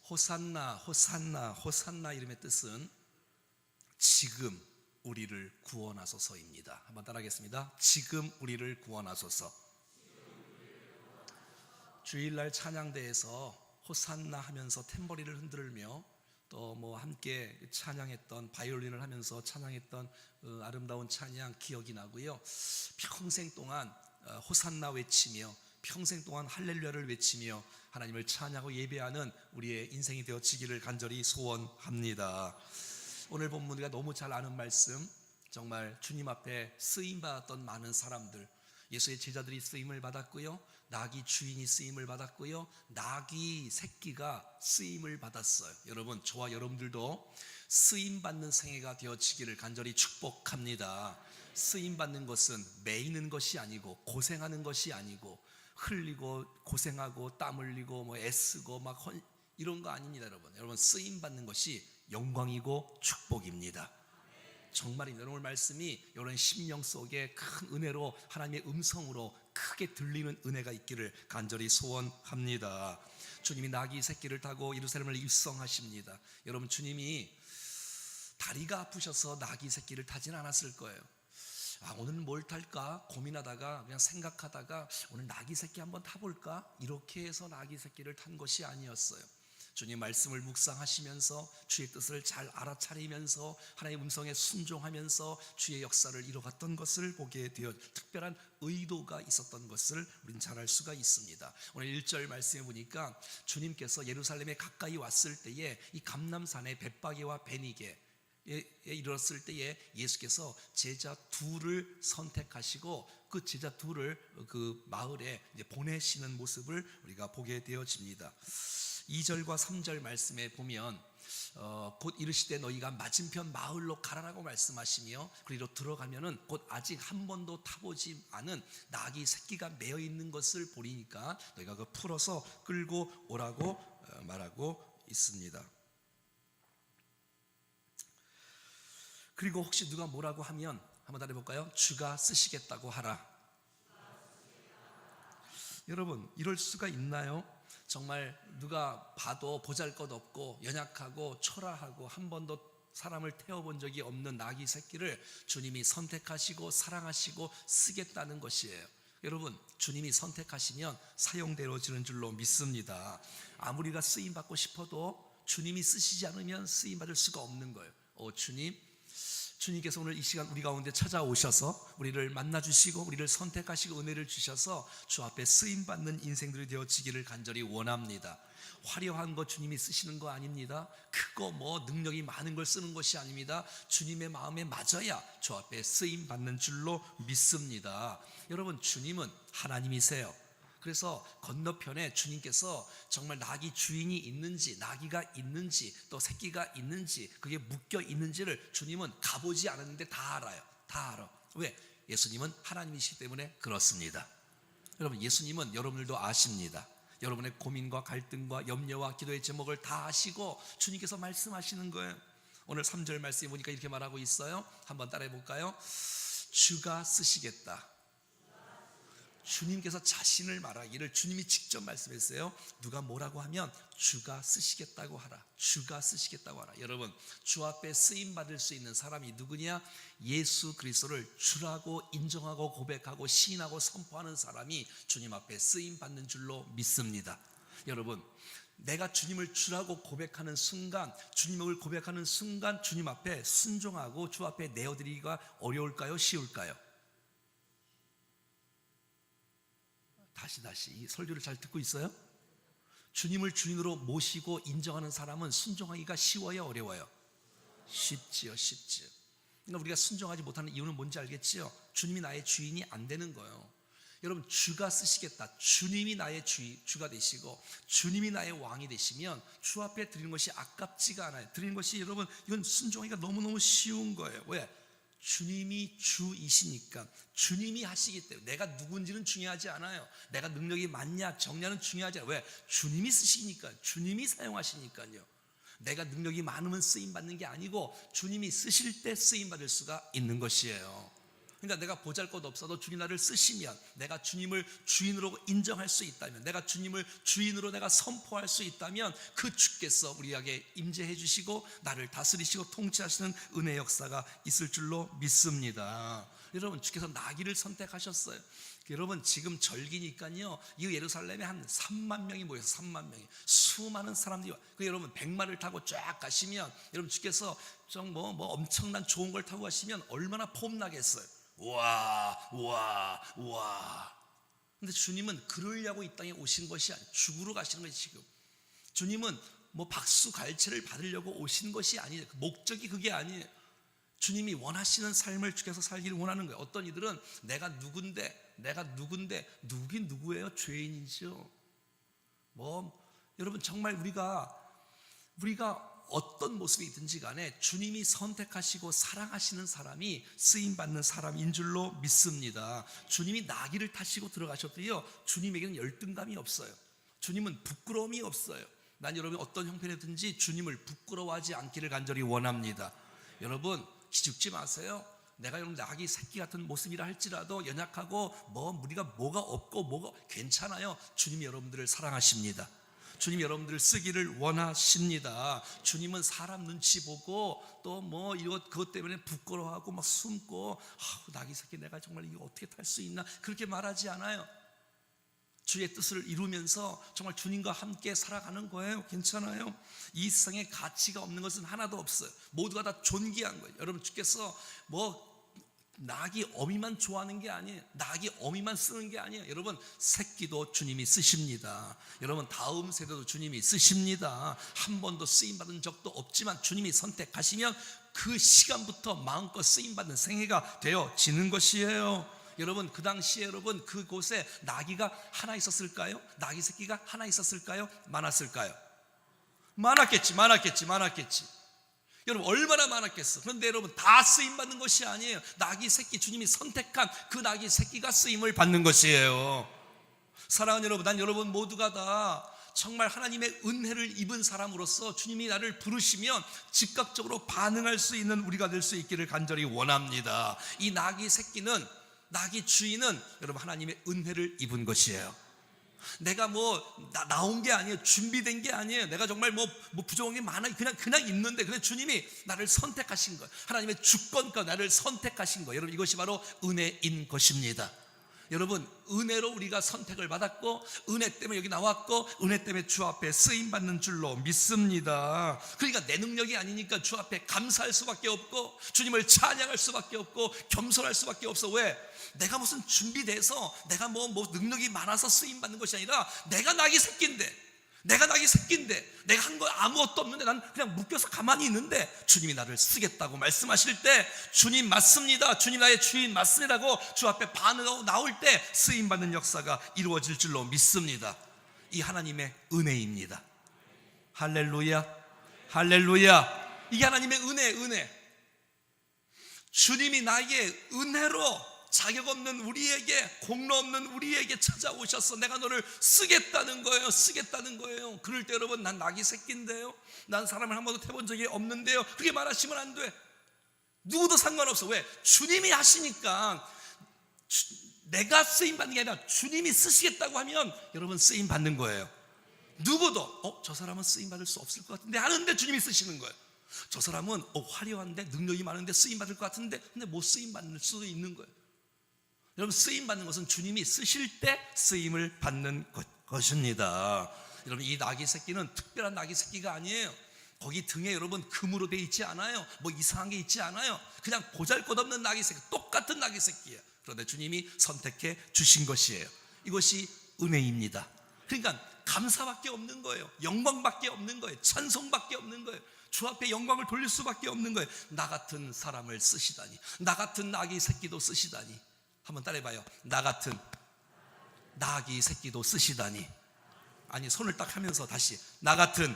호산나, 호산나, 호산나 이름의 뜻은 지금 우리를 구원하소서입니다. 한번 따라하겠습니다. 지금 우리를 구원하소서. 주일날 찬양대에서 호산나 하면서 탬버리를 흔들며 또 뭐 함께 찬양했던 바이올린을 하면서 찬양했던 아름다운 찬양 기억이 나고요. 평생 동안 호산나 외치며 평생 동안 할렐루야를 외치며 하나님을 찬양하고 예배하는 우리의 인생이 되어지기를 간절히 소원합니다. 오늘 본문 우리가 너무 잘 아는 말씀, 정말 주님 앞에 쓰임받았던 많은 사람들, 예수의 제자들이 쓰임을 받았고요, 나귀 주인이 쓰임을 받았고요, 나귀 새끼가 쓰임을 받았어요. 여러분, 저와 여러분들도 쓰임받는 생애가 되어지기를 간절히 축복합니다. 쓰임받는 것은 매이는 것이 아니고 고생하는 것이 아니고 흘리고 고생하고 땀 흘리고 뭐 애쓰고 막 이런 거 아닙니다. 여러분 쓰임받는 것이 영광이고 축복입니다. 정말입니다. 오늘 말씀이 이런 심령 속에 큰 은혜로 하나님의 음성으로 크게 들리는 은혜가 있기를 간절히 소원합니다. 주님이 나귀 새끼를 타고 예루살렘을 입성하십니다. 여러분, 주님이 다리가 아프셔서 나귀 새끼를 타지는 않았을 거예요. 오늘은 뭘 탈까 고민하다가 그냥 생각하다가 오늘 나귀 새끼 한번 타볼까 이렇게 해서 나귀 새끼를 탄 것이 아니었어요. 주님 말씀을 묵상하시면서 주의 뜻을 잘 알아차리면서 하나님의 음성에 순종하면서 주의 역사를 이뤄갔던 것을 보게 되어 특별한 의도가 있었던 것을 우리는 잘 알 수가 있습니다. 오늘 1절 말씀에 보니까 주님께서 예루살렘에 가까이 왔을 때에 이 감람산의 벳바게와 베니게에 이르렀을 때에 예수께서 제자 둘을 선택하시고 그 제자 둘을 그 마을에 보내시는 모습을 우리가 보게 되어집니다. 2절과 3절 말씀에 보면 곧 이르시되 너희가 맞은편 마을로 가라라고 말씀하시며 그리로 들어가면은 곧 아직 한 번도 타보지 않은 나귀 새끼가 매어 있는 것을 보리니까 너희가 그 풀어서 끌고 오라고 말하고 있습니다. 그리고 혹시 누가 뭐라고 하면 한번 따라해볼까요? 주가 쓰시겠다고 하라. 여러분, 이럴 수가 있나요? 정말 누가 봐도 보잘것없고 연약하고 초라하고 한 번도 사람을 태워본 적이 없는 나귀 새끼를 주님이 선택하시고 사랑하시고 쓰겠다는 것이에요. 여러분, 주님이 선택하시면 사용되어지는 줄로 믿습니다. 아무리가 쓰임받고 싶어도 주님이 쓰시지 않으면 쓰임받을 수가 없는 거예요. 주님께서 오늘 이 시간 우리 가운데 찾아오셔서 우리를 만나주시고 우리를 선택하시고 은혜를 주셔서 주 앞에 쓰임받는 인생들이 되어지기를 간절히 원합니다. 화려한 거 주님이 쓰시는 거 아닙니다. 크고 뭐 능력이 많은 걸 쓰는 것이 아닙니다. 주님의 마음에 맞아야 주 앞에 쓰임받는 줄로 믿습니다. 여러분, 주님은 하나님이세요. 그래서 건너편에 주님께서 정말 나귀 주인이 있는지 나귀가 있는지 또 새끼가 있는지 그게 묶여 있는지를 주님은 가보지 않았는데 다 알아요. 다 알아. 왜? 예수님은 하나님이시기 때문에 그렇습니다. 여러분, 예수님은 여러분들도 아십니다. 여러분의 고민과 갈등과 염려와 기도의 제목을 다 아시고 주님께서 말씀하시는 거예요. 오늘 3절 말씀에 보니까 이렇게 말하고 있어요. 한번 따라해 볼까요? 주가 쓰시겠다. 주님께서 자신을 말하기를 주님이 직접 말씀했어요. 누가 뭐라고 하면 주가 쓰시겠다고 하라. 주가 쓰시겠다고 하라. 여러분, 주 앞에 쓰임받을 수 있는 사람이 누구냐? 예수 그리스도를 주라고 인정하고 고백하고 시인하고 선포하는 사람이 주님 앞에 쓰임받는 줄로 믿습니다. 여러분, 내가 주님을 주라고 고백하는 순간, 주님을 고백하는 순간 주님 앞에 순종하고 주 앞에 내어드리기가 어려울까요? 쉬울까요? 다시 이 설교를 잘 듣고 있어요? 주님을 주인으로 모시고 인정하는 사람은 순종하기가 쉬워요, 어려워요? 쉽지요. 그러니까 우리가 순종하지 못하는 이유는 뭔지 알겠지요? 주님이 나의 주인이 안 되는 거예요. 여러분, 주가 쓰시겠다. 주님이 나의 주가 되시고 주님이 나의 왕이 되시면 주 앞에 드리는 것이 아깝지가 않아요. 드리는 것이 여러분, 이건 순종하기가 너무너무 쉬운 거예요. 왜? 주님이 주이시니까, 주님이 하시기 때문에. 내가 누군지는 중요하지 않아요. 내가 능력이 많냐 적냐는 중요하지 않아요. 왜? 주님이 쓰시니까, 주님이 사용하시니까요. 내가 능력이 많으면 쓰임받는 게 아니고 주님이 쓰실 때 쓰임받을 수가 있는 것이에요. 그러니까 내가 보잘것없어도 주님 나를 쓰시면, 내가 주님을 주인으로 인정할 수 있다면, 내가 주님을 주인으로 내가 선포할 수 있다면 그 주께서 우리에게 임재해 주시고 나를 다스리시고 통치하시는 은혜 역사가 있을 줄로 믿습니다. 여러분, 주께서 나귀를 선택하셨어요. 여러분, 지금 절기니까요, 이 예루살렘에 한 3만 명이 모여서 3만 명이, 수많은 사람들이 여러분 100마리를 타고 쫙 가시면, 여러분 주께서 좀 엄청난 좋은 걸 타고 가시면 얼마나 폼나겠어요. 와. 근데 주님은 그러려고 이 땅에 오신 것이 아니에요. 죽으러 가시는 거예요. 지금 주님은 박수 갈채를 받으려고 오신 것이 아니에요. 목적이 그게 아니에요. 주님이 원하시는 삶을 주께서 살기를 원하는 거예요. 어떤 이들은 내가 누군데 누구긴 누구예요? 죄인이죠. 여러분, 정말 우리가 어떤 모습이든지 간에 주님이 선택하시고 사랑하시는 사람이 쓰임받는 사람인 줄로 믿습니다. 주님이 나귀를 타시고 들어가셔도요, 주님에게는 열등감이 없어요. 주님은 부끄러움이 없어요. 난 여러분이 어떤 형편이든지 주님을 부끄러워하지 않기를 간절히 원합니다. 여러분, 기죽지 마세요. 내가 여러분 나귀 새끼 같은 모습이라 할지라도 연약하고 우리가 뭐가 없고 뭐가 괜찮아요. 주님이 여러분들을 사랑하십니다. 주님이 여러분들을 쓰기를 원하십니다. 주님은 사람 눈치 보고 또 그것 때문에 부끄러워하고 막 숨고 나귀 새끼 내가 정말 이거 어떻게 탈 수 있나 그렇게 말하지 않아요. 주의 뜻을 이루면서 정말 주님과 함께 살아가는 거예요. 괜찮아요. 이 세상에 가치가 없는 것은 하나도 없어요. 모두가 다 존귀한 거예요. 여러분, 주께서 나귀 어미만 좋아하는 게 아니에요. 나귀 어미만 쓰는 게 아니에요. 여러분, 새끼도 주님이 쓰십니다. 여러분, 다음 세대도 주님이 쓰십니다. 한 번도 쓰임받은 적도 없지만 주님이 선택하시면 그 시간부터 마음껏 쓰임받는 생애가 되어지는 것이에요. 여러분, 그 당시에 여러분 그곳에 나귀가 하나 있었을까요? 나귀 새끼가 하나 있었을까요? 많았을까요? 많았겠지. 여러분, 얼마나 많았겠어. 그런데 여러분, 다 쓰임받는 것이 아니에요. 나귀 새끼, 주님이 선택한 그 나귀 새끼가 쓰임을 받는 것이에요. 사랑하는 여러분, 난 여러분 모두가 다 정말 하나님의 은혜를 입은 사람으로서 주님이 나를 부르시면 즉각적으로 반응할 수 있는 우리가 될 수 있기를 간절히 원합니다. 이 나귀 새끼는, 나귀 주인은 여러분 하나님의 은혜를 입은 것이에요. 내가 나온 게 아니에요. 준비된 게 아니에요. 내가 정말 부족한 게 많아요. 그냥 있는데 그냥 주님이 나를 선택하신 거예요. 하나님의 주권과 나를 선택하신 거예요. 여러분, 이것이 바로 은혜인 것입니다. 여러분, 은혜로 우리가 선택을 받았고 은혜 때문에 여기 나왔고 은혜 때문에 주 앞에 쓰임받는 줄로 믿습니다. 그러니까 내 능력이 아니니까 주 앞에 감사할 수밖에 없고 주님을 찬양할 수밖에 없고 겸손할 수밖에 없어. 왜? 내가 무슨 준비돼서 내가 능력이 많아서 쓰임받는 것이 아니라 내가 나귀 새끼인데 내가 한 거 아무것도 없는데 난 그냥 묶여서 가만히 있는데 주님이 나를 쓰겠다고 말씀하실 때 주님 맞습니다, 주님 나의 주인 맞습니다라고 주 앞에 반응하고 나올 때 쓰임받는 역사가 이루어질 줄로 믿습니다. 이 하나님의 은혜입니다. 할렐루야. 이게 하나님의 은혜. 주님이 나에게 은혜로 자격 없는 우리에게, 공로 없는 우리에게 찾아오셔서 내가 너를 쓰겠다는 거예요. 그럴 때 여러분, 난 나귀 새끼인데요, 난 사람을 한 번도 태본 적이 없는데요, 그렇게 말하시면 안 돼. 누구도 상관없어. 왜? 주님이 하시니까. 내가 쓰임받는 게 아니라 주님이 쓰시겠다고 하면 여러분 쓰임받는 거예요. 누구도 저 사람은 쓰임받을 수 없을 것 같은데 하는데 주님이 쓰시는 거예요. 저 사람은 화려한데 능력이 많은데 쓰임받을 것 같은데 근데 못 쓰임받을 수도 있는 거예요. 여러분, 쓰임받는 것은 주님이 쓰실 때 쓰임을 받는 것입니다. 여러분, 이 나귀 새끼는 특별한 나귀 새끼가 아니에요. 거기 등에 여러분 금으로 돼 있지 않아요. 이상한 게 있지 않아요. 그냥 보잘것없는 나귀 새끼, 똑같은 나귀 새끼예요. 그런데 주님이 선택해 주신 것이에요. 이것이 은혜입니다. 그러니까 감사밖에 없는 거예요. 영광밖에 없는 거예요. 찬송밖에 없는 거예요. 주 앞에 영광을 돌릴 수밖에 없는 거예요. 나 같은 사람을 쓰시다니, 나 같은 나귀 새끼도 쓰시다니. 한번 따라해봐요. 나 같은 나귀 새끼도 쓰시다니. 아니, 손을 딱 하면서 다시 나 같은,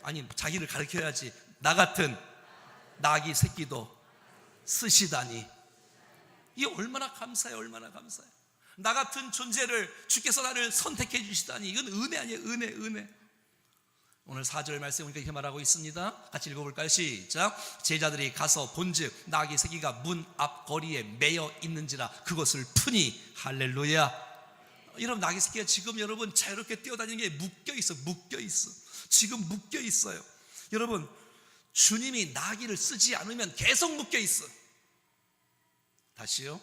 아니 자기를 가르쳐야지. 나 같은 나귀 새끼도 쓰시다니. 이게 얼마나 감사해요. 나 같은 존재를 주께서 나를 선택해 주시다니. 이건 은혜 아니에요. 은혜. 오늘 4절 말씀에 보니까 이렇게 말하고 있습니다. 같이 읽어볼까요? 시작. 제자들이 가서 본즉 나귀 새끼가 문 앞 거리에 매여 있는지라 그것을 푸니. 할렐루야. 여러분, 나귀 새끼가 지금 여러분 자유롭게 뛰어다니는 게 묶여 있어. 지금 묶여 있어요. 여러분, 주님이 나귀를 쓰지 않으면 계속 묶여 있어. 다시요.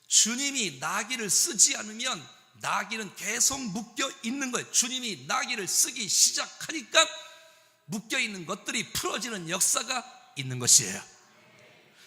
주님이 나귀를 쓰지 않으면 나귀는 계속 묶여 있는 거예요. 주님이 나귀를 쓰기 시작하니까 묶여 있는 것들이 풀어지는 역사가 있는 것이에요.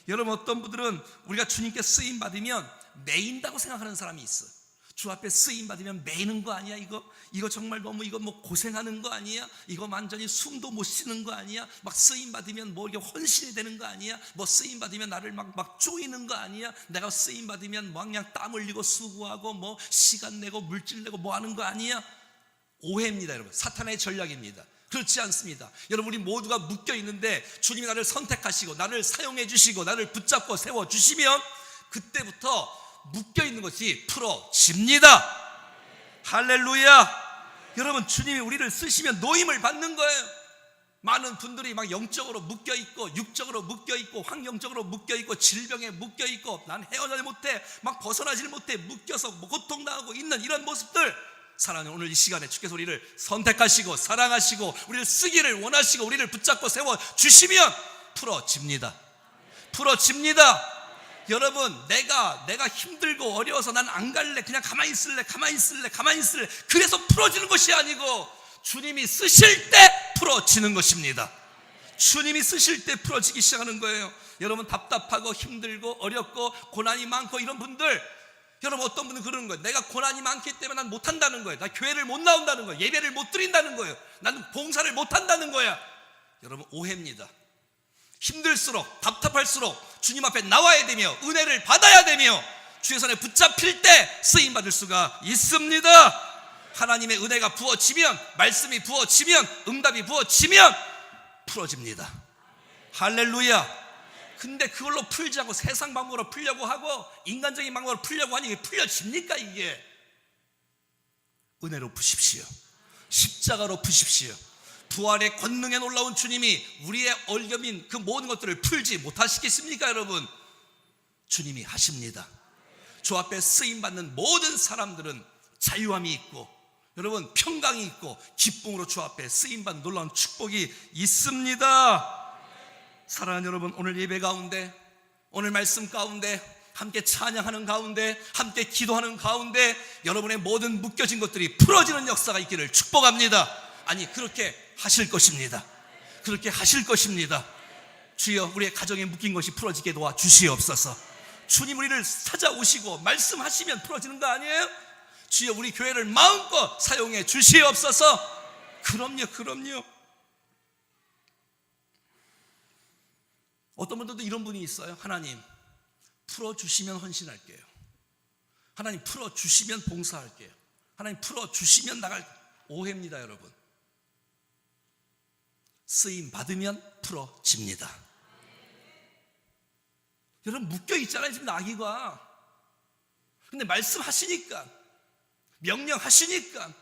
여러분, 어떤 분들은 우리가 주님께 쓰임 받으면 매인다고 생각하는 사람이 있어. 주 앞에 쓰임 받으면 매이는 거 아니야? 이거 정말 너무 이거 뭐 고생하는 거 아니야? 이거 완전히 숨도 못 쉬는 거 아니야? 막 쓰임 받으면 뭐 이게 헌신이 되는 거 아니야? 뭐 쓰임 받으면 나를 막 쪼이는 거 아니야? 내가 쓰임 받으면 막 그냥 땀 흘리고 수고하고 뭐 시간 내고 물질 내고 뭐 하는 거 아니야? 오해입니다, 여러분. 사탄의 전략입니다. 그렇지 않습니다. 여러분, 우리 모두가 묶여 있는데 주님이 나를 선택하시고 나를 사용해 주시고 나를 붙잡고 세워 주시면 그때부터 묶여 있는 것이 풀어집니다. 할렐루야. 여러분, 주님이 우리를 쓰시면 노임을 받는 거예요. 많은 분들이 막 영적으로 묶여 있고 육적으로 묶여 있고 환경적으로 묶여 있고 질병에 묶여 있고 난 헤어나지 못해, 막 벗어나질 못해, 묶여서 고통당하고 있는 이런 모습들, 사랑하는 오늘 이 시간에 주께서 우리를 선택하시고 사랑하시고 우리를 쓰기를 원하시고 우리를 붙잡고 세워 주시면 풀어집니다. 풀어집니다. 여러분, 내가 힘들고 어려워서 난 안 갈래, 그냥 가만히 있을래 그래서 풀어지는 것이 아니고 주님이 쓰실 때 풀어지는 것입니다. 주님이 쓰실 때 풀어지기 시작하는 거예요. 여러분, 답답하고 힘들고 어렵고 고난이 많고 이런 분들, 여러분, 어떤 분은 그러는 거예요. 내가 고난이 많기 때문에 난 못한다는 거예요. 나 교회를 못 나온다는 거예요. 예배를 못 드린다는 거예요. 나는 봉사를 못한다는 거야. 여러분, 오해입니다. 힘들수록 답답할수록 주님 앞에 나와야 되며 은혜를 받아야 되며 주의 손에 붙잡힐 때 쓰임받을 수가 있습니다. 하나님의 은혜가 부어지면, 말씀이 부어지면, 응답이 부어지면 풀어집니다. 할렐루야. 근데 그걸로 풀지 않고 세상 방법으로 풀려고 하고 인간적인 방법으로 풀려고 하니 이게 풀려집니까? 이게 은혜로 푸십시오. 십자가로 푸십시오. 부활의 권능에 놀라운 주님이 우리의 얼겨민 그 모든 것들을 풀지 못하시겠습니까? 여러분, 주님이 하십니다. 주 앞에 쓰임받는 모든 사람들은 자유함이 있고 여러분, 평강이 있고 기쁨으로 주 앞에 쓰임받는 놀라운 축복이 있습니다. 사랑하는 여러분, 오늘 예배 가운데, 오늘 말씀 가운데, 함께 찬양하는 가운데, 함께 기도하는 가운데 여러분의 모든 묶여진 것들이 풀어지는 역사가 있기를 축복합니다. 아니, 그렇게 하실 것입니다. 그렇게 하실 것입니다. 주여, 우리의 가정에 묶인 것이 풀어지게 도와 주시옵소서. 주님, 우리를 찾아오시고 말씀하시면 풀어지는 거 아니에요? 주여, 우리 교회를 마음껏 사용해 주시옵소서. 그럼요. 어떤 분들도 이런 분이 있어요. 하나님, 풀어주시면 헌신할게요. 하나님, 풀어주시면 봉사할게요. 하나님, 풀어주시면 나갈게요. 오해입니다, 여러분. 쓰임 받으면 풀어집니다. 여러분, 묶여 있잖아요, 지금 나귀가. 근데 말씀하시니까, 명령하시니까,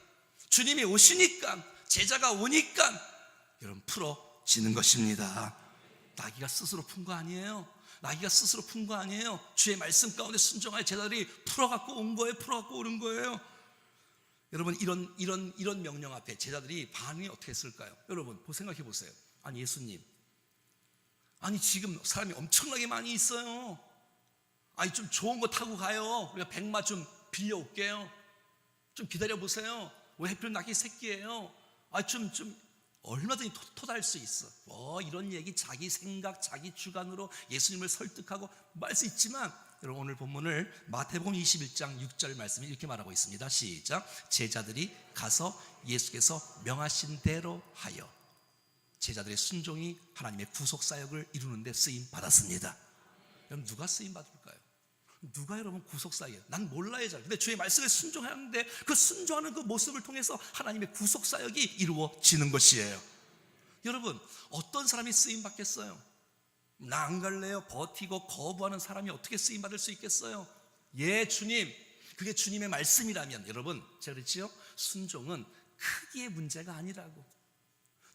주님이 오시니까, 제자가 오니까 여러분, 풀어지는 것입니다. 나귀가 스스로 푼 거 아니에요. 나귀가 스스로 푼 거 아니에요. 주의 말씀 가운데 순종하여 제자들이 풀어갖고 온 거예요. 풀어갖고 오는 거예요. 여러분, 이런 명령 앞에 제자들이 반응이 어떻게 했을까요? 여러분, 생각해 보세요. 아니, 예수님, 아니 지금 사람이 엄청나게 많이 있어요. 아니, 좀 좋은 거 타고 가요. 우리가 백마 좀 빌려올게요. 좀 기다려 보세요. 왜 하필 나귀 새끼예요? 아, 좀 얼마든지 토달할 수 있어. 이런 얘기, 자기 생각, 자기 주관으로 예수님을 설득하고 말 수 있지만, 여러분, 오늘 본문을 마태복음 21장 6절 말씀이 이렇게 말하고 있습니다. 시작. 제자들이 가서 예수께서 명하신 대로 하여. 제자들의 순종이 하나님의 구속사역을 이루는 데 쓰임 받았습니다. 여러분, 누가 쓰임 받을까요? 누가 여러분 구속사역? 난 몰라요 잘. 근데 주의 말씀에 순종하는데 그 순종하는 그 모습을 통해서 하나님의 구속사역이 이루어지는 것이에요. 여러분, 어떤 사람이 쓰임 받겠어요? 나 안 갈래요. 버티고 거부하는 사람이 어떻게 쓰임 받을 수 있겠어요? 예, 주님, 그게 주님의 말씀이라면, 여러분, 제가 그랬지요? 순종은 크기의 문제가 아니라고.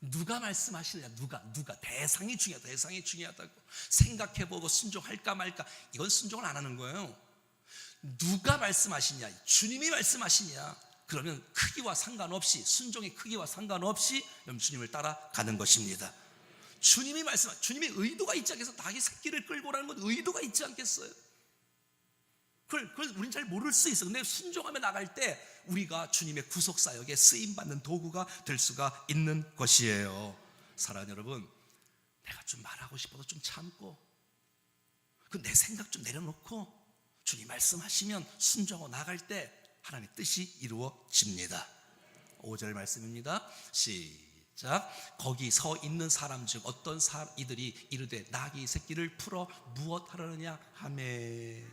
누가 말씀하시느냐, 누가 대상이 중요하다고. 생각해보고 순종할까 말까, 이건 순종을 안 하는 거예요. 누가 말씀하시냐, 주님이 말씀하시냐, 그러면 크기와 상관없이, 순종의 크기와 상관없이 주님을 따라가는 것입니다. 주님이 주님의 의도가 있지 않겠어요? 낙이 새끼를 끌고 오라는 건 의도가 있지 않겠어요? 그걸 우린 잘 모를 수 있어. 근데 순종하며 나갈 때 우리가 주님의 구속사역에 쓰임받는 도구가 될 수가 있는 것이에요. 사랑하는 여러분, 내가 좀 말하고 싶어도 좀 참고, 내 생각 좀 내려놓고 주님 말씀하시면 순종하고 나갈 때 하나님의 뜻이 이루어집니다. 5절 말씀입니다. 시작. 거기 서 있는 사람 중 어떤 이들이 이르되 낙이 새끼를 풀어 무엇 하려느냐 하매.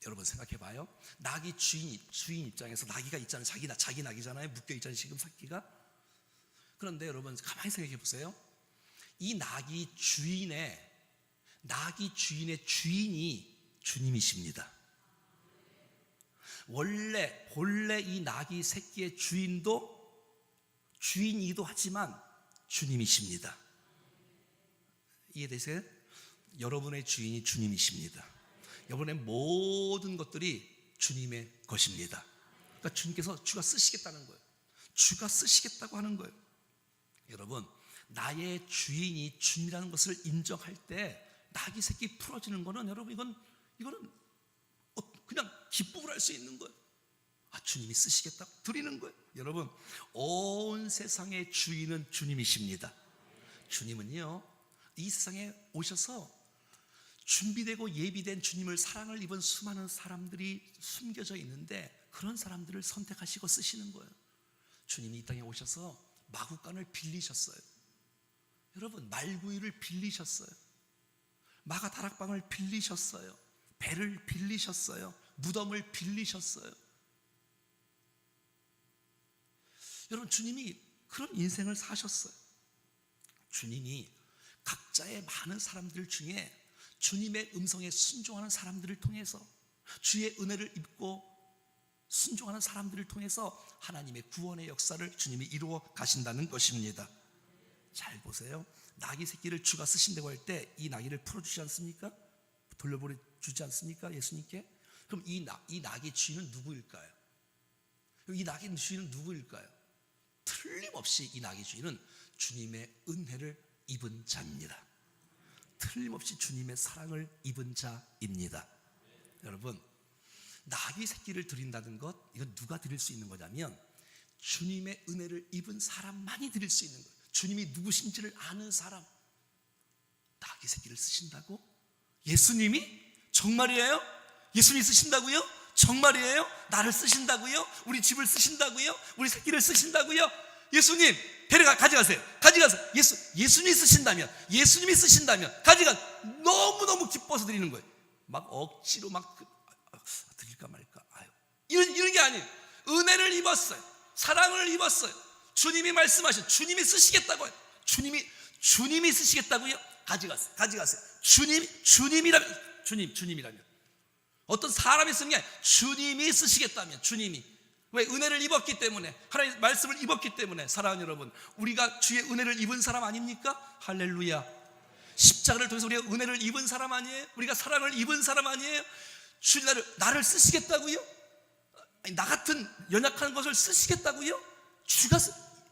여러분 생각해봐요. 낙이 주인 입장에서 낙이가 있잖아요. 자기 낙이잖아요. 묶여있잖아요 지금 새끼가. 그런데 여러분 가만히 생각해보세요. 이 낙이 주인의 주인이 주님이십니다. 본래 이 낙이 새끼의 주인이기도 하지만 주님이십니다. 이해되세요? 여러분의 주인이 주님이십니다. 여러분의 모든 것들이 주님의 것입니다. 그러니까 주가 쓰시겠다는 거예요. 주가 쓰시겠다고 하는 거예요. 여러분, 나의 주인이 주님이라는 것을 인정할 때 낙이 새끼 풀어지는 거는, 여러분, 이거는 그냥 기쁨을 할 수 있는 거예요. 주님이 쓰시겠다고 드리는 거예요. 여러분, 온 세상의 주인은 주님이십니다. 주님은요, 이 세상에 오셔서 준비되고 예비된 주님을 사랑을 입은 수많은 사람들이 숨겨져 있는데, 그런 사람들을 선택하시고 쓰시는 거예요. 주님이 이 땅에 오셔서 마구간을 빌리셨어요. 여러분, 말구유를 빌리셨어요. 마가 다락방을 빌리셨어요. 배를 빌리셨어요. 무덤을 빌리셨어요. 여러분, 주님이 그런 인생을 사셨어요. 주님이 각자의 많은 사람들 중에 주님의 음성에 순종하는 사람들을 통해서, 주의 은혜를 입고 순종하는 사람들을 통해서 하나님의 구원의 역사를 주님이 이루어 가신다는 것입니다. 잘 보세요. 나귀 새끼를 주가 쓰신다고 할 때 이 나귀를 풀어주지 않습니까? 돌려보내주지 않습니까? 예수님께. 그럼 이 나귀 주인은 누구일까요? 이 나귀 주인은 누구일까요? 틀림없이 이 나귀 주인은 주님의 은혜를 입은 자입니다. 틀림없이 주님의 사랑을 입은 자입니다. 여러분, 나귀 새끼를 드린다는 것, 이건 누가 드릴 수 있는 거냐면 주님의 은혜를 입은 사람만이 드릴 수 있는 거예요. 주님이 누구신지를 아는 사람. 나귀 새끼를 쓰신다고? 예수님이? 정말이에요? 예수님이 쓰신다고요? 정말이에요? 나를 쓰신다고요? 우리 집을 쓰신다고요? 우리 새끼를 쓰신다고요? 예수님 가져가세요. 예수님이 쓰신다면 가져가. 너무너무 기뻐서 드리는 거예요. 막 억지로 드릴까 말까. 이런 게 아니에요. 은혜를 입었어요. 사랑을 입었어요. 주님이 말씀하신, 주님이 쓰시겠다고요. 주님이 쓰시겠다고요? 가져가세요. 주님이라면 어떤 사람이 쓰는 게 아니라 주님이 쓰시겠다면, 주님이. 왜? 은혜를 입었기 때문에, 하나님의 말씀을 입었기 때문에. 사랑하는 여러분, 우리가 주의 은혜를 입은 사람 아닙니까? 할렐루야. 십자가를 통해서 우리가 은혜를 입은 사람 아니에요? 우리가 사랑을 입은 사람 아니에요? 주님 나를 쓰시겠다고요? 나 같은 연약한 것을 쓰시겠다고요?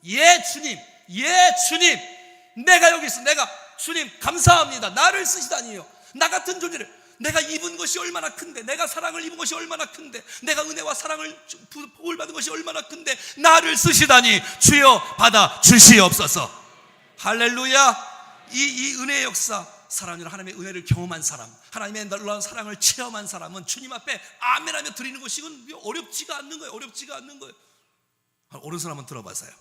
예 주님, 내가 여기 있어. 주님 감사합니다. 나를 쓰시다니요. 나 같은 존재를, 내가 입은 것이 얼마나 큰데, 내가 사랑을 입은 것이 얼마나 큰데, 내가 은혜와 사랑을 복을 받은 것이 얼마나 큰데, 나를 쓰시다니 주여 받아 주시옵소서. 할렐루야. 이 은혜의 역사, 사랑으로 하나님의 은혜를 경험한 사람, 하나님의 놀라운 사랑을 체험한 사람은 주님 앞에 아멘하며 드리는 것이 어렵지가 않는 거예요. 오른손 한번 들어보세요.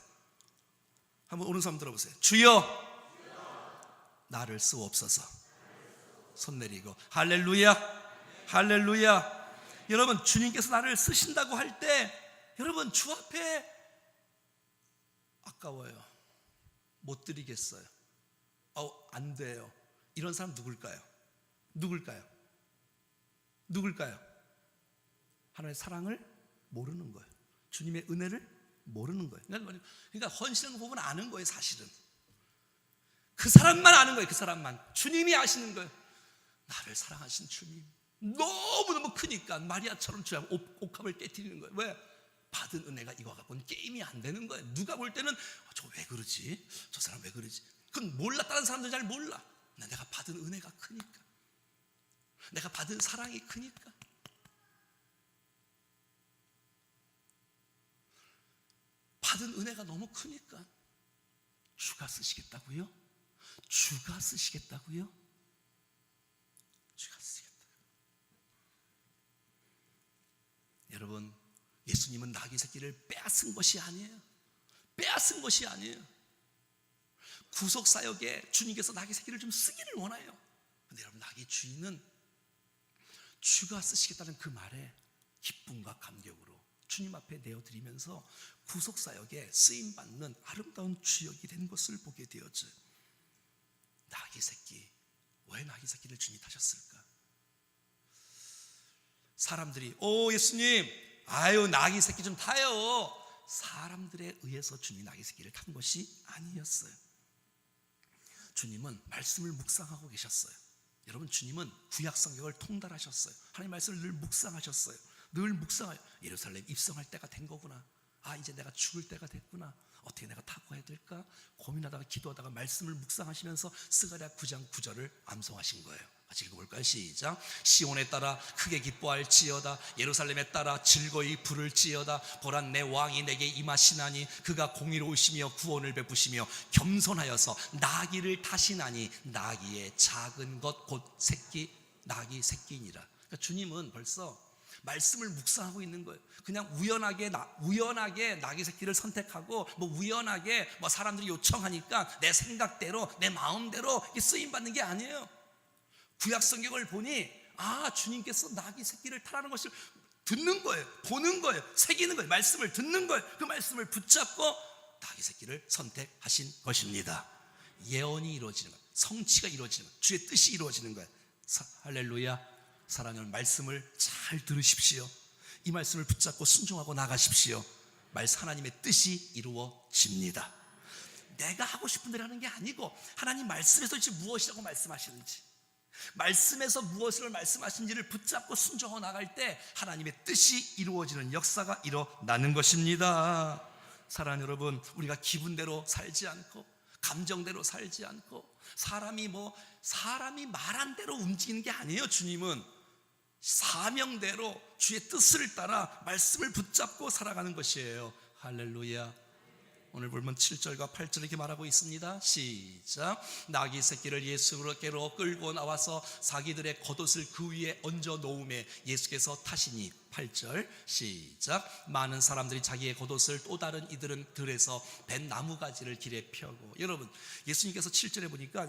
오른손 한번 들어보세요. 주여 나를 쓰옵소서. 손 내리고 할렐루야. 여러분, 주님께서 나를 쓰신다고 할 때, 여러분, 주 앞에 아까워요, 못 드리겠어요, 안 돼요, 이런 사람 누굴까요? 하나님의 사랑을 모르는 거예요. 주님의 은혜를 모르는 거예요. 그러니까 헌신하는 부분은 아는 거예요. 사실은 그 사람만 아는 거예요. 그 사람만. 주님이 아시는 거예요. 나를 사랑하신 주님, 너무너무 크니까 마리아처럼 주님 옥합을 깨트리는 거예요. 왜? 받은 은혜가 이거 갖고는 게임이 안 되는 거예요. 누가 볼 때는 저 왜 그러지? 저 사람 왜 그러지? 그건 몰라. 다른 사람들 잘 몰라. 내가 받은 은혜가 크니까, 내가 받은 사랑이 크니까. 받은 은혜가 너무 크니까. 주가 쓰시겠다고요? 주가 쓰시겠다고요? 주가 쓰시겠다고요. 여러분, 예수님은 나귀 새끼를 빼앗은 것이 아니에요. 빼앗은 것이 아니에요. 구속사역에 주님께서 나귀 새끼를 좀 쓰기를 원해요. 근데 여러분, 나귀 주인은 주가 쓰시겠다는 그 말에 기쁨과 감격으로 주님 앞에 내어드리면서 구속사역에 쓰임받는 아름다운 주역이 된 것을 보게 되었죠. 나귀 새끼, 왜 나귀 새끼를 주님이 타셨을까? 사람들이 예수님, 아유 나귀 새끼 좀 타요. 사람들에 의해서 주님이 나귀 새끼를 탄 것이 아니었어요. 주님은 말씀을 묵상하고 계셨어요. 여러분, 주님은 구약 성경을 통달하셨어요. 하나님 말씀을 늘 묵상하셨어요. 늘 묵상해요. 예루살렘 입성할 때가 된 거구나. 이제 내가 죽을 때가 됐구나. 어떻게 내가 타고 가야 될까? 고민하다가 기도하다가 말씀을 묵상하시면서 스가랴 9장 9절을 암송하신 거예요. 같이 읽어볼까요? 시작. 시온에 따라 크게 기뻐할지어다. 예루살렘에 따라 즐거이 부를지어다. 보라, 내 왕이 내게 임하시나니 그가 공의로우시며 구원을 베푸시며 겸손하여서 나귀를 타시나니 나귀의 작은 것 곧 새끼, 나귀 새끼니라. 그러니까 주님은 벌써 말씀을 묵상하고 있는 거예요. 그냥 우연하게 나귀 새끼를 선택하고 우연하게 사람들이 요청하니까 내 생각대로 내 마음대로 쓰임 받는 게 아니에요. 구약 성경을 보니 주님께서 나귀 새끼를 타라는 것을 듣는 거예요. 보는 거예요. 새기는 거예요. 말씀을 듣는 거예요. 그 말씀을 붙잡고 나귀 새끼를 선택하신 것입니다. 예언이 이루어지는 거예요. 성취가 이루어지는 거예요. 주의 뜻이 이루어지는 거예요. 할렐루야. 사랑하는 여러분, 말씀을 잘 들으십시오. 이 말씀을 붙잡고 순종하고 나가십시오. 하나님의 뜻이 이루어집니다. 내가 하고 싶은 대로 하는 게 아니고 하나님 말씀에서 무엇이라고 말씀하시는지, 말씀에서 무엇을 말씀하신지를 붙잡고 순종하고 나갈 때 하나님의 뜻이 이루어지는 역사가 일어나는 것입니다. 사랑하는 여러분, 우리가 기분대로 살지 않고 감정대로 살지 않고 사람이 말한 대로 움직이는 게 아니에요. 주님은 사명대로 주의 뜻을 따라 말씀을 붙잡고 살아가는 것이에요. 할렐루야. 오늘 보면 7절과 8절 이렇게 말하고 있습니다. 시작. 나귀 새끼를 예수께로 끌고 나와서 자기들의 겉옷을 그 위에 얹어 놓음에 예수께서 타시니. 8절 시작. 많은 사람들이 자기의 겉옷을 또 다른 이들은 들에서 벤 나무가지를 길에 펴고. 여러분, 예수님께서 7절에 보니까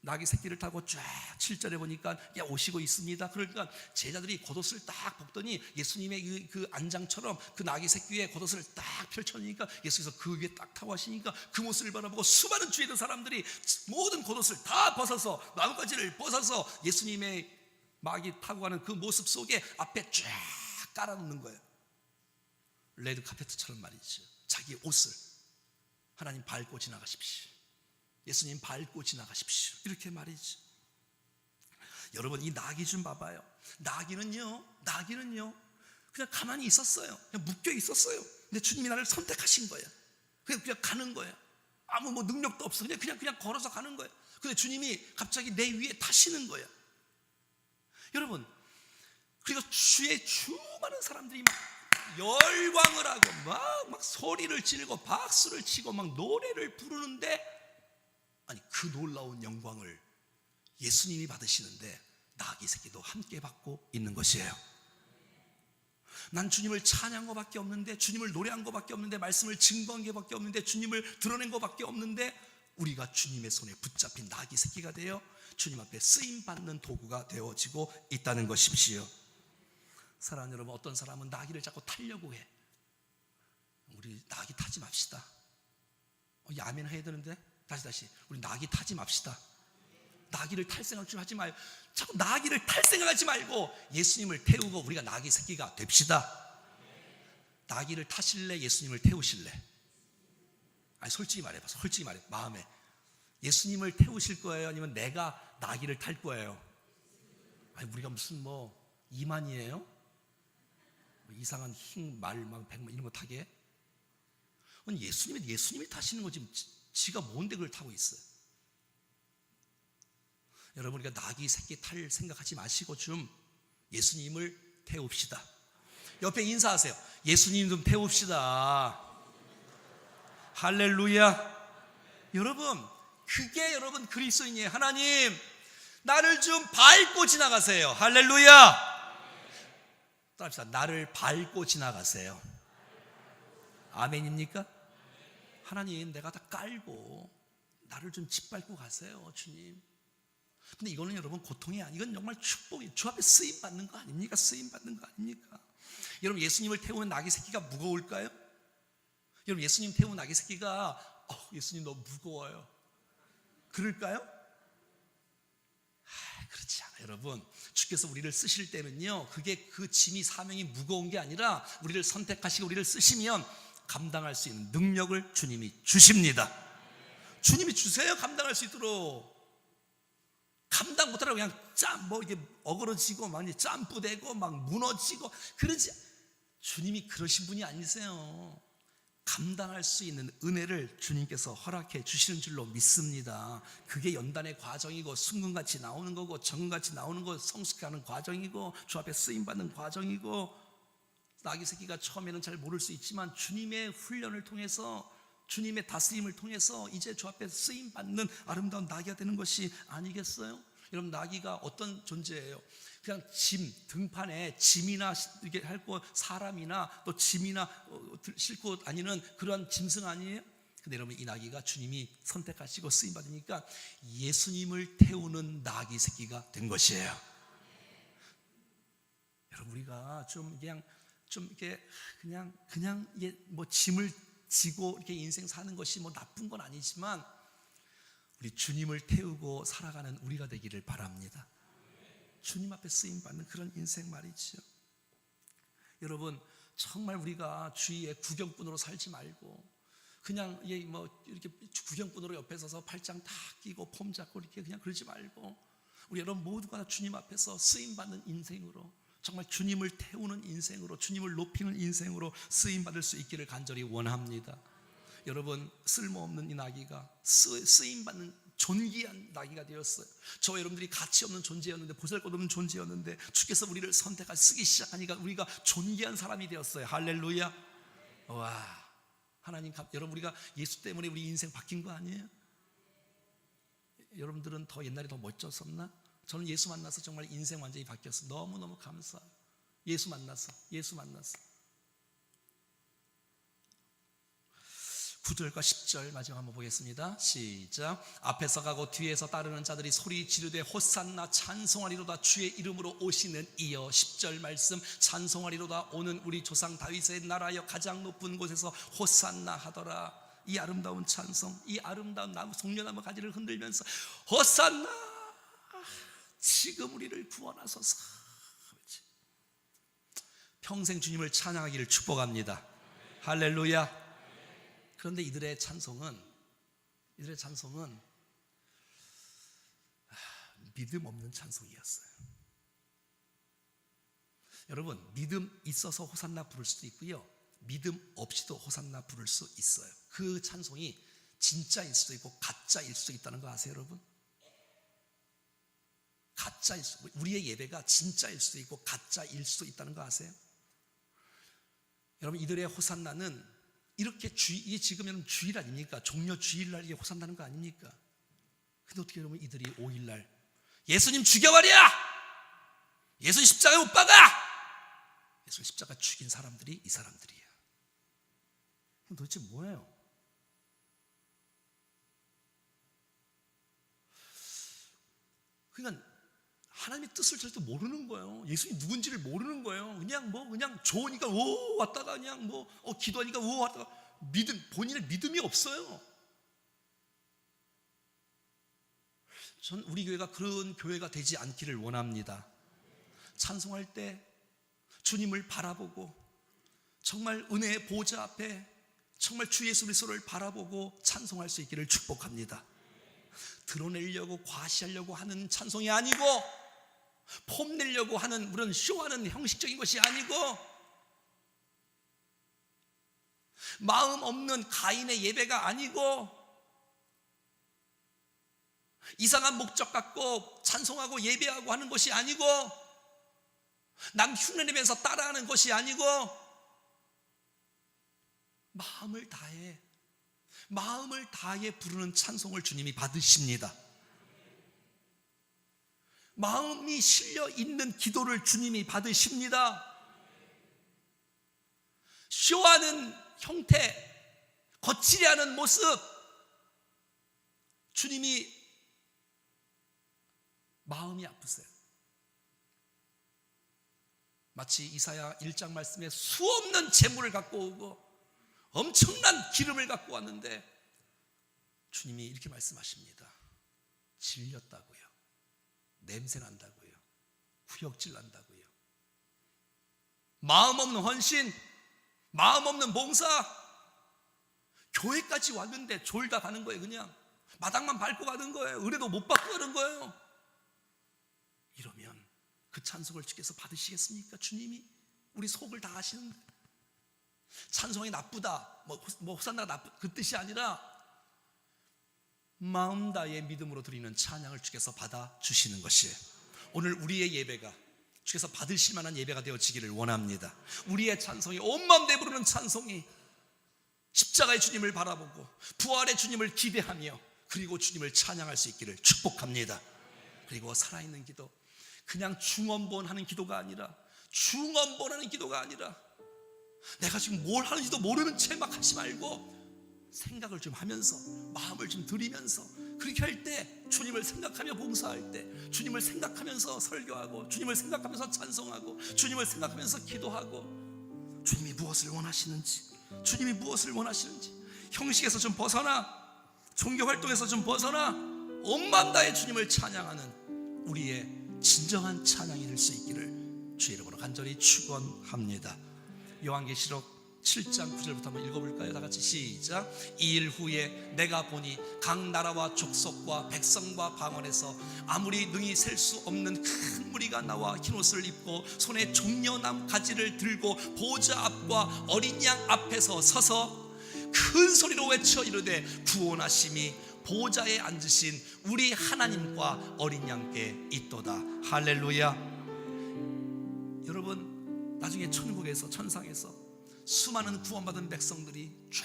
나귀 새끼를 타고 쫙 7절에 보니까 오시고 있습니다. 그러니까 제자들이 겉옷을 딱 벗더니 예수님의 그 안장처럼 그 나귀 새끼 위에 겉옷을 딱 펼쳐놓으니까 예수께서 그 위에 딱 타고 하시니까 그 모습을 바라보고 수많은 주위에 있는 사람들이 모든 겉옷을 다 벗어서 나뭇가지를 벗어서 예수님의 마귀 타고 가는 그 모습 속에 앞에 쫙 깔아놓는 거예요. 레드 카페트처럼 말이죠. 자기 옷을 하나님 밟고 지나가십시오. 예수님 밟고 지나가십시오. 이렇게 말이죠. 여러분, 이 나귀 좀 봐봐요. 나귀는요 그냥 가만히 있었어요. 그냥 묶여 있었어요. 근데 주님이 나를 선택하신 거예요. 그냥 가는 거예요. 아무 능력도 없어. 그냥 걸어서 가는 거예요. 근데 주님이 갑자기 내 위에 타시는 거예요. 여러분, 그리고 주의 수많은 사람들이 막 열광을 하고 막 소리를 지르고 박수를 치고 막 노래를 부르는데, 그 놀라운 영광을 예수님이 받으시는데 나귀 새끼도 함께 받고 있는 것이에요. 난 주님을 찬양한 것밖에 없는데, 주님을 노래한 것밖에 없는데, 말씀을 증거한 것밖에 없는데, 주님을 드러낸 것밖에 없는데, 우리가 주님의 손에 붙잡힌 나귀 새끼가 되어 주님 앞에 쓰임받는 도구가 되어지고 있다는 것이지요. 사랑하는 여러분, 어떤 사람은 나귀를 자꾸 타려고 해. 우리 나귀 타지 맙시다. 아멘 해야 되는데 다시 우리 나귀 타지 맙시다. 나귀를 탈 생각 좀 하지 마요. 자꾸 나귀를 탈 생각하지 말고 예수님을 태우고 우리가 나귀 새끼가 됩시다. 나귀를 타실래? 예수님을 태우실래? 아니 솔직히 말해봐. 솔직히 말해. 마음에 예수님을 태우실 거예요? 아니면 내가 나귀를 탈 거예요? 아니 우리가 무슨 뭐 이만이에요? 뭐 이상한 흰 말 막 백만 이런 거 타게? 아니 예수님이 타시는 거지. 지가 뭔데 그걸 타고 있어요? 여러분 우리가 나귀 새끼 탈 생각하지 마시고 좀 예수님을 태웁시다. 옆에 인사하세요. 예수님 좀 태웁시다. 할렐루야. 여러분 그게 여러분 그리스도인이에요. 하나님 나를 좀 밟고 지나가세요. 할렐루야. 따라합시다. 나를 밟고 지나가세요. 아멘입니까? 하나님 내가 다 깔고 나를 좀 짓밟고 가세요 주님. 근데 이거는 여러분 고통이 아니고 이건 정말 축복이에요. 주 앞에 쓰임받는 거 아닙니까? 쓰임받는 거 아닙니까? 여러분 예수님을 태우는 나귀 새끼가 무거울까요? 여러분 예수님 태우는 나귀 새끼가 예수님 너무 무거워요 그럴까요? 그렇지 않아요. 여러분 주께서 우리를 쓰실 때는요 그게 그 짐이 사명이 무거운 게 아니라 우리를 선택하시고 우리를 쓰시면 감당할 수 있는 능력을 주님이 주십니다. 주님이 주세요. 감당할 수 있도록. 감당 못하라고 그냥 이게 어그러지고 막 짬뿌대고 막 무너지고 그러지. 주님이 그러신 분이 아니세요. 감당할 수 있는 은혜를 주님께서 허락해 주시는 줄로 믿습니다. 그게 연단의 과정이고 순금같이 나오는 거고 정금같이 나오는 거 성숙하는 과정이고 주 앞에 쓰임받는 과정이고 나귀 새끼가 처음에는 잘 모를 수 있지만 주님의 훈련을 통해서 주님의 다스림을 통해서 이제 주 앞에 쓰임받는 아름다운 나귀가 되는 것이 아니겠어요? 여러분 나귀가 어떤 존재예요? 그냥 짐, 등판에 짐이나 이렇게 싣고 사람이나 또 짐이나 싣고 다니는 그러한 짐승 아니에요? 근데 여러분 이 나귀가 주님이 선택하시고 쓰임받으니까 예수님을 태우는 나귀 새끼가 된 것이에요. 여러분 우리가 좀 이렇게 그냥 이게 뭐 짐을 지고 이렇게 인생 사는 것이 뭐 나쁜 건 아니지만 우리 주님을 태우고 살아가는 우리가 되기를 바랍니다. 주님 앞에 쓰임 받는 그런 인생 말이죠. 여러분 정말 우리가 주위에 구경꾼으로 살지 말고 그냥 이렇게 구경꾼으로 옆에 서서 팔짱 다 끼고 폼 잡고 이렇게 그냥 그러지 말고 우리 여러분 모두가 다 주님 앞에서 쓰임 받는 인생으로 정말 주님을 태우는 인생으로 주님을 높이는 인생으로 쓰임 받을 수 있기를 간절히 원합니다. 여러분 쓸모없는 이 나귀가 쓰임 받는 존귀한 나귀가 되었어요. 저와 여러분들이 가치 없는 존재였는데 보잘것없는 존재였는데 주께서 우리를 선택하시 쓰기 시작하니까 우리가 존귀한 사람이 되었어요. 할렐루야. 와 하나님 여러분 우리가 예수 때문에 우리 인생 바뀐 거 아니에요? 여러분들은 더 옛날에 더 멋졌었나? 저는 예수 만나서 정말 인생 완전히 바뀌었어요. 너무너무 감사해요. 예수 만나서 9절과 10절 마지막 한번 보겠습니다. 시작. 앞에서 가고 뒤에서 따르는 자들이 소리 지르되 호산나 찬송하리로다. 주의 이름으로 오시는 이여. 10절 말씀 찬송하리로다. 오는 우리 조상 다윗의 나라여 가장 높은 곳에서 호산나 하더라. 이 아름다운 찬송, 이 아름다운 송려나무 가지를 흔들면서 호산나 지금 우리를 구원하소서. 평생 주님을 찬양하기를 축복합니다. 할렐루야. 그런데 이들의 찬송은 믿음 없는 찬송이었어요. 여러분 믿음 있어서 호산나 부를 수도 있고요, 믿음 없이도 호산나 부를 수 있어요. 그 찬송이 진짜일 수도 있고 가짜일 수도 있다는 거 아세요 여러분? 가짜일 수도, 우리의 예배가 진짜일 수도 있고 가짜일 수도 있다는 거 아세요? 여러분 이들의 호산나는 이렇게 이게 지금 여러분 주일 아닙니까? 종려 주일날 이게 호산나는 거 아닙니까? 근데 어떻게 여러분 이들이 5일날 예수님 죽여버려! 예수님 십자가에 못 박아! 예수님 십자가 죽인 사람들이 이 사람들이에요. 도대체 뭐예요? 그러니까 하나님의 뜻을 절대 모르는 거예요. 예수님이 누군지를 모르는 거예요. 그냥 좋으니까 오 왔다가 그냥 기도하니까 오 왔다가 본인의 믿음이 없어요. 전 우리 교회가 그런 교회가 되지 않기를 원합니다. 찬송할 때 주님을 바라보고 정말 은혜의 보좌 앞에 정말 주 예수 그리스도를 바라보고 찬송할 수 있기를 축복합니다. 드러내려고 과시하려고 하는 찬송이 아니고, 폼내려고 하는 그런 쇼하는 형식적인 것이 아니고, 마음 없는 가인의 예배가 아니고, 이상한 목적 갖고 찬송하고 예배하고 하는 것이 아니고, 남 흉내내면서 따라하는 것이 아니고, 마음을 다해 부르는 찬송을 주님이 받으십니다. 마음이 실려 있는 기도를 주님이 받으십니다. 쇼하는 형태, 거칠이하는 모습, 주님이 마음이 아프세요. 마치 이사야 1장 말씀에 수없는 재물을 갖고 오고 엄청난 기름을 갖고 왔는데 주님이 이렇게 말씀하십니다. 질렸다고요. 냄새 난다고요. 후역질 난다고요. 마음 없는 헌신, 마음 없는 봉사, 교회까지 왔는데 졸다 가는 거예요. 그냥 마당만 밟고 가는 거예요. 의뢰도 못 받고 가는 거예요. 이러면 그 찬송을 주께서 받으시겠습니까? 주님이 우리 속을 다 아시는데. 찬송이 나쁘다, 호산나가 나쁘다, 그 뜻이 아니라 마음 다해 믿음으로 드리는 찬양을 주께서 받아주시는 것이에요. 오늘 우리의 예배가 주께서 받으실 만한 예배가 되어지기를 원합니다. 우리의 찬송이, 온 마음 내 부르는 찬송이 십자가의 주님을 바라보고 부활의 주님을 기대하며 그리고 주님을 찬양할 수 있기를 축복합니다. 그리고 살아있는 기도, 그냥 중언부언하는 기도가 아니라, 내가 지금 뭘 하는지도 모르는 채 막 하지 말고 생각을 좀 하면서 마음을 좀 들이면서, 그렇게 할 때 주님을 생각하며 봉사할 때, 주님을 생각하면서 설교하고, 주님을 생각하면서 찬송하고, 주님을 생각하면서 기도하고, 주님이 무엇을 원하시는지, 형식에서 좀 벗어나, 종교활동에서 좀 벗어나 온 마음 다해 주님을 찬양하는 우리의 진정한 찬양이 될 수 있기를 주의 이름으로 간절히 축원합니다. 요한계시록 7장 9절부터 한번 읽어볼까요? 다 같이 시작. 이 일 후에 내가 보니 각 나라와 족속과 백성과 방언에서 아무리 능히 셀 수 없는 큰 무리가 나와 흰옷을 입고 손에 종려나무 가지를 들고 보좌 앞과 어린 양 앞에서 서서 큰 소리로 외쳐 이르되 구원하심이 보좌에 앉으신 우리 하나님과 어린 양께 있도다. 할렐루야. 여러분, 나중에 천국에서, 천상에서 수많은 구원받은 백성들이 쫙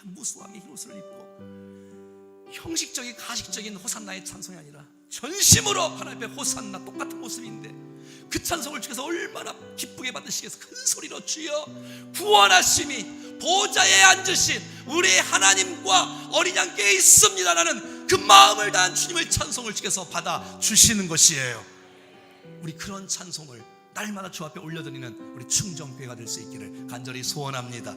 무수하게 흰옷을 입고 형식적인 가식적인 호산나의 찬송이 아니라 전심으로 하나님 앞에 호산나, 똑같은 모습인데 그 찬송을 주께서 얼마나 기쁘게 받으시겠어. 큰 소리로 주여 구원하심이 보좌에 앉으신 우리 하나님과 어린 양께 있습니다 라는 그 마음을 다한 주님의 찬송을 주께서 받아주시는 것이에요. 우리 그런 찬송을 날마다 주 앞에 올려드리는 우리 충정교회가 될 수 있기를 간절히 소원합니다.